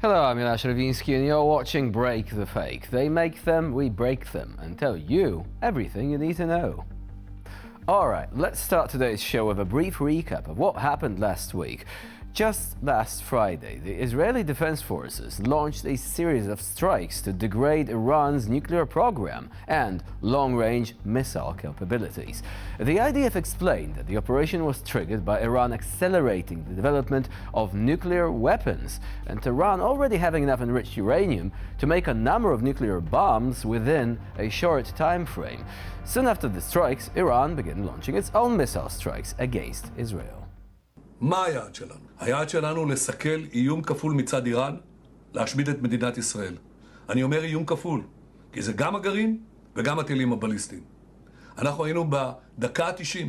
Hello, I'm Ilash Ravinsky and you're watching Break the Fake. They make them, we break them, and tell you everything you need to know. Alright, let's start today's show with a brief recap of what happened last week. Just last Friday, the Israeli Defense Forces launched a series of strikes to degrade Iran's nuclear program and long-range missile capabilities. The IDF explained that the operation was triggered by Iran accelerating the development of nuclear weapons and Tehran already having enough enriched uranium to make a number of nuclear bombs within a short time frame. Soon after the strikes, Iran began launching its own missile strikes against Israel. מה היעד שלנו? היעד שלנו לסכל איום כפול מצד איראן, להשמיד את מדינת ישראל. אני אומר איום כפול, כי זה גם הגרעין וגם הטילים הבליסטיים. אנחנו היינו בדקה ה-90.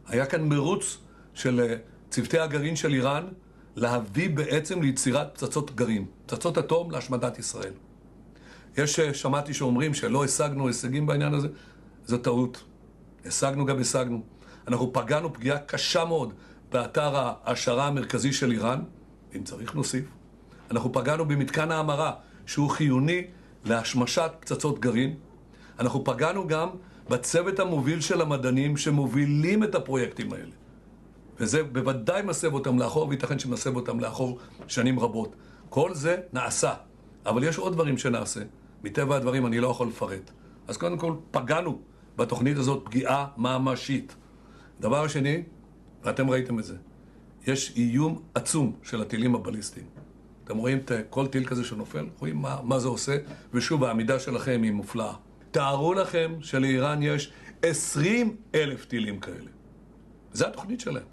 היה כאן מרוץ של צוותי הגרעין של איראן להביא בעצם ליצירת פצצות גרעין, פצצות אטום להשמדת ישראל. שמעתי שאומרים שלא השגנו הישגים בעניין הזה, זו טעות. השגנו גם השגנו. אנחנו פגענו פגיעה קשה מאוד באתר ההשערה המרכזי של איראן, אם צריך נוסיף. אנחנו פגענו במתקן ההמרה, שהוא חיוני להשמשת פצצות גרעין. אנחנו פגענו גם בצוות המוביל של המדענים שמובילים את הפרויקטים האלה. וזה בוודאי מסב אותם לאחור, וייתכן שמסב אותם לאחור שנים רבות. כל זה נעשה, אבל יש עוד דברים שנעשה. מטבע הדברים אני לא יכול לפרט. אז קודם כל פגענו בתוכנית הזאת פגיעה ממשית. דבר השני, ואתם ראיתם את זה, יש איום עצום של הטילים הבליסטיים. אתם רואים כל טיל כזה שנופל, רואים מה זה עושה, ושוב העמידה שלכם היא מופלאה. תארו לכם שלאיראן יש 20,000 טילים כאלה. זה התוכנית שלהם.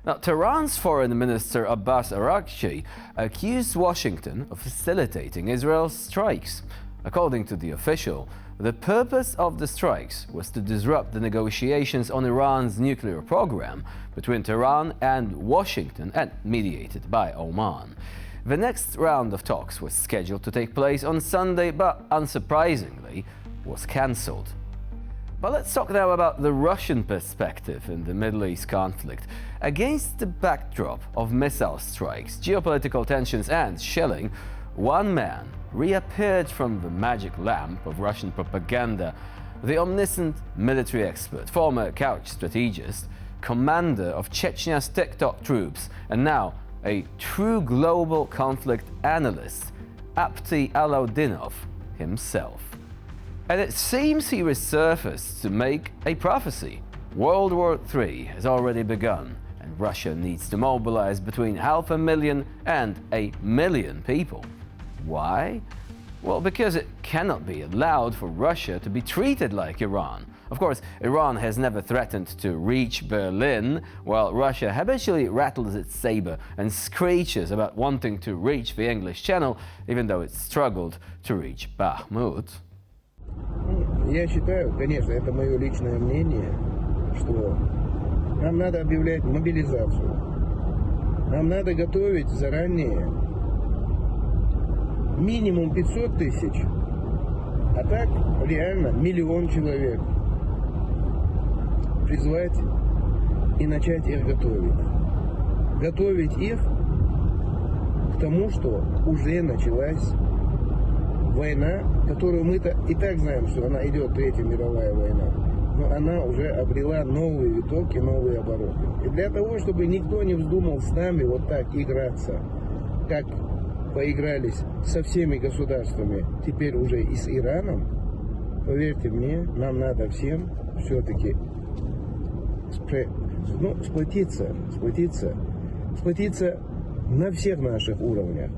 Now, Tehran's Foreign Minister Abbas Araghchi accused Washington of facilitating Israel's strikes. According to the official, the purpose of the strikes was to disrupt the negotiations on Iran's nuclear program between Tehran and Washington and mediated by Oman. The next round of talks was scheduled to take place on Sunday, but unsurprisingly was cancelled. But let's talk now about the Russian perspective in the Middle East conflict. Against the backdrop of missile strikes, geopolitical tensions and shelling, one man reappeared from the magic lamp of Russian propaganda, the omniscient military expert, former couch strategist, commander of Chechnya's TikTok troops, and now a true global conflict analyst, Apti Alaudinov himself. And it seems he resurfaced to make a prophecy. World War III has already begun, and Russia needs to mobilize between 500,000 and 1 million people. Why? Well, because it cannot be allowed for Russia to be treated like Iran. Of course, Iran has never threatened to reach Berlin, while Russia habitually rattles its saber and screeches about wanting to reach the English Channel, even though it struggled to reach Bakhmut. Я считаю, конечно, это мое личное мнение, что нам надо объявлять мобилизацию. Нам надо готовить заранее минимум 500 тысяч, а так реально 1 миллион человек призвать и начать их готовить. Готовить их к тому, что уже началась война, которую мы-то и так знаем, что она идет, Третья мировая война, но она уже обрела новые виток и новые обороты. И для того, чтобы никто не вздумал с нами вот так играться, как поигрались со всеми государствами, теперь уже и с Ираном, поверьте мне, нам надо всем все-таки сплотиться на всех наших уровнях.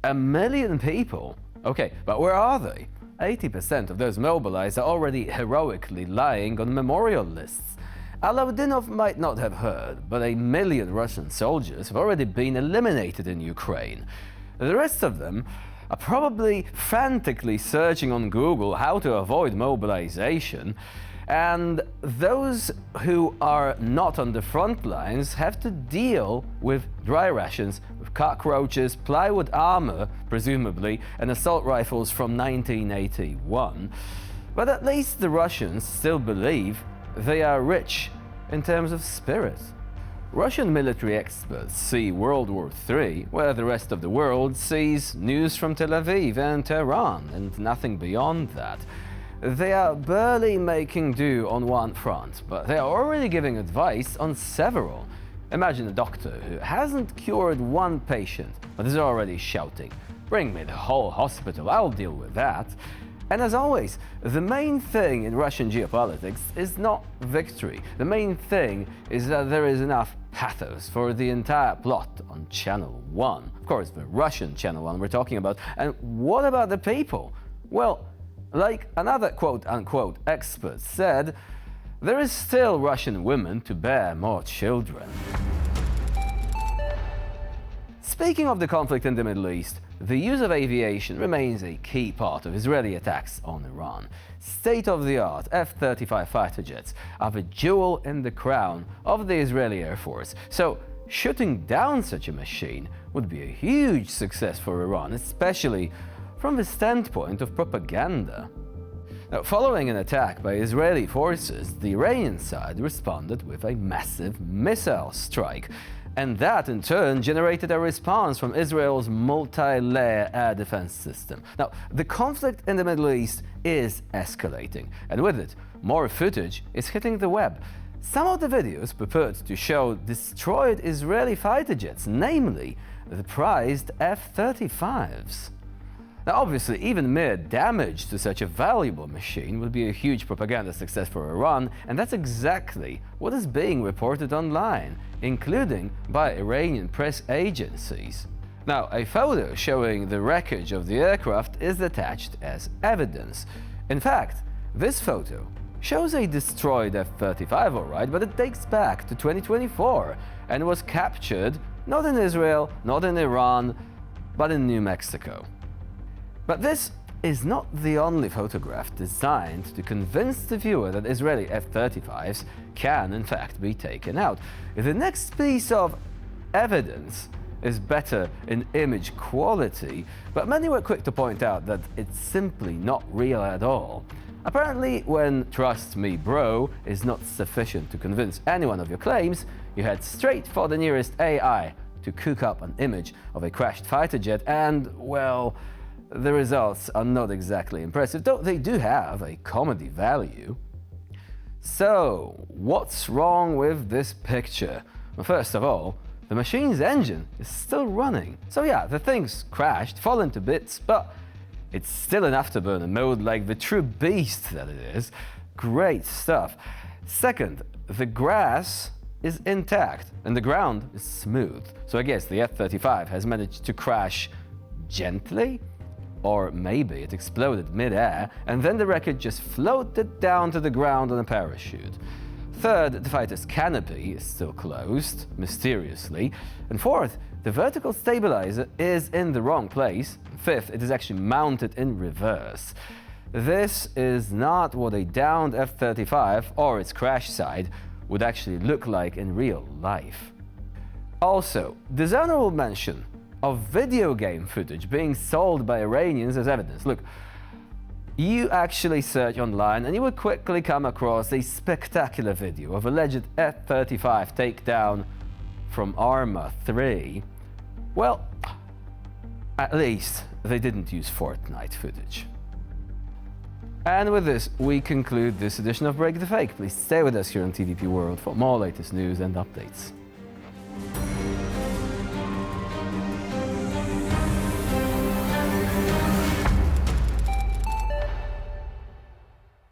1 million people? Okay, but where are they? 80% of those mobilized are already heroically lying on memorial lists. Alaudinov might not have heard, but 1 million Russian soldiers have already been eliminated in Ukraine. The rest of them are probably frantically searching on Google how to avoid mobilization, and those who are not on the front lines have to deal with dry rations, with cockroaches, plywood armor, presumably, and assault rifles from 1981. But at least the Russians still believe they are rich in terms of spirit. Russian military experts see World War III, where the rest of the world sees news from Tel Aviv and Tehran, and nothing beyond that. They are barely making do on one front, but they are already giving advice on several. Imagine a doctor who hasn't cured one patient, but is already shouting, "Bring me the whole hospital, I'll deal with that." And as always, the main thing in Russian geopolitics is not victory. The main thing is that there is enough pathos for the entire plot on Channel 1. Of course, the Russian Channel 1 we're talking about. And what about the people? Well, like another quote-unquote expert said, there is still Russian women to bear more children. Speaking of the conflict in the Middle East, the use of aviation remains a key part of Israeli attacks on Iran. State-of-the-art F-35 fighter jets are the jewel in the crown of the Israeli Air Force. So, shooting down such a machine would be a huge success for Iran, especially from the standpoint of propaganda. Now, following an attack by Israeli forces, the Iranian side responded with a massive missile strike. And that, in turn, generated a response from Israel's multi-layer air defense system. Now, the conflict in the Middle East is escalating, and with it, more footage is hitting the web. Some of the videos purport to show destroyed Israeli fighter jets, namely the prized F-35s. Now, obviously, even mere damage to such a valuable machine would be a huge propaganda success for Iran, and that's exactly what is being reported online, including by Iranian press agencies. Now, a photo showing the wreckage of the aircraft is attached as evidence. In fact, this photo shows a destroyed F-35, alright, but it dates back to 2024 and was captured not in Israel, not in Iran, but in New Mexico. But this is not the only photograph designed to convince the viewer that Israeli F-35s can in fact be taken out. The next piece of evidence is better in image quality, but many were quick to point out that it's simply not real at all. Apparently, when "trust me bro" is not sufficient to convince anyone of your claims, you head straight for the nearest AI to cook up an image of a crashed fighter jet and, well, the results are not exactly impressive, though they do have a comedy value. So, what's wrong with this picture? Well, first of all, the machine's engine is still running. So yeah, the thing's crashed, fallen to bits, but it's still in afterburner mode like the true beast that it is. Great stuff. Second, the grass is intact and the ground is smooth. So I guess the F-35 has managed to crash gently? Or maybe it exploded mid-air and then the wreckage just floated down to the ground on a parachute. Third, the fighter's canopy is still closed, mysteriously. And fourth, the vertical stabilizer is in the wrong place. Fifth, it is actually mounted in reverse. This is not what a downed F-35 or its crash site would actually look like in real life. Also, dishonorable mention of video game footage being sold by Iranians as evidence. Look, you actually search online and you will quickly come across a spectacular video of alleged F-35 takedown from Arma 3. Well, at least they didn't use Fortnite footage. And with this, we conclude this edition of Break the Fake. Please stay with us here on TVP World for more latest news and updates.